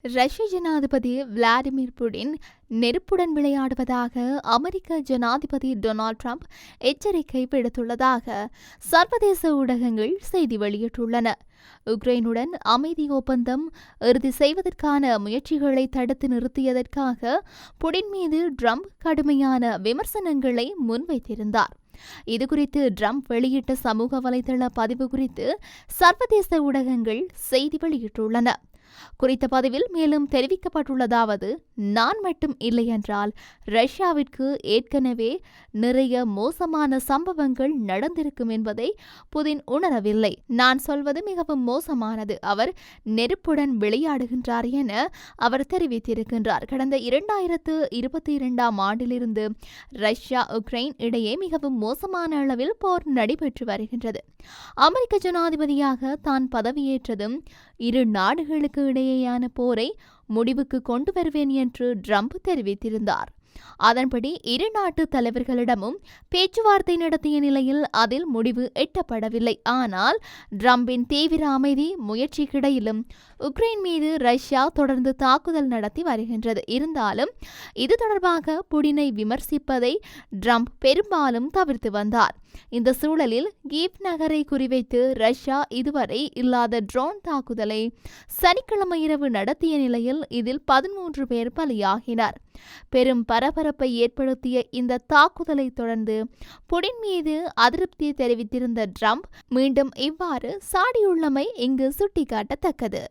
ரஷ்ய ஜனாதிபதி Vladimir Putin நெருப்புடன் விளையாடுவதாக அமெரிக்க ஜனாதிபதி டொனால்ட் ட்ரம்ப் எச்சரிக்கை விடுத்துள்ளதாக சர்வதேச ஊடகங்கள் செய்தி வெளியிட்டுள்ளன. உக்ரைனுடன் அமைதி ஒப்பந்தம் இறுதி செய்வதற்கான முயற்சிகளை தடுத்து நிறுத்தியதற்காக புடின் மீது ட்ரம்ப் கடுமையான விமர்சனங்களை முன்வைத்திருந்தார். இதுகுறித்து ட்ரம்ப் வெளியிட்ட சமூக வலைதள பதிவு குறித்து சர்வதேச ஊடகங்கள் செய்தி வெளியிட்டுள்ளன. குறித்த பதிவில் மேலும் தெரிவிக்கப்பட்டுள்ளதாவது: நான் மட்டும் இல்லையென்றால் ரஷ்யாவிற்கு ஏற்கனவே நிறைய மோசமான சம்பவங்கள் நடந்திருக்கும் என்பதை புதின் உணரவில்லை. நான் சொல்வது மிகவும் மோசமானது. அவர் நெருப்புடன் விளையாடுகின்றார் என அவர் தெரிவித்திருக்கின்றார். கடந்த 2022ஆம் ஆண்டிலிருந்து ரஷ்யா உக்ரைன் இடையே மிகவும் மோசமான அளவில் போர் நடைபெற்று வருகின்றது. அமெரிக்க ஜனாதிபதியாக தான் பதவியேற்றதும் இரு நாடுகளுக்கு இடையேயான போரை முடிவுக்கு கொண்டு வருவேன் என்று ட்ரம்ப் தெரிவித்திருந்தார். அதன்படி இரு நாட்டு தலைவர்களிடமும் பேச்சுவார்த்தை நடத்திய நிலையில் அதில் முடிவு எட்டப்படவில்லை. ஆனால் ட்ரம்பின் தீவிர அமைதி முயற்சிக்கிடையிலும் உக்ரைன் மீது ரஷ்யா தொடர்ந்து தாக்குதல் நடத்தி வருகின்றது. இருந்தாலும் இது தொடர்பாக புடினை விமர்சிப்பதை ட்ரம்ப் பெரும்பாலும் தவிர்த்து வந்தார். இந்த சூழலில் கீவ் நகரை குறிவைத்து ரஷ்யா இதுவரை இல்லாத ட்ரோன் தாக்குதலை சனிக்கிழமை இரவு நடத்திய நிலையில் இதில் 13 பேர் பலியாகினர். பெரும் பரபரப்பை ஏற்படுத்திய இந்த தாக்குதலை தொடர்ந்து புடின் மீது அதிருப்தி தெரிவித்திருந்த ட்ரம்ப் மீண்டும் இவ்வாறு சாடியுள்ளமை இங்கு சுட்டிக்காட்டத்தக்கது.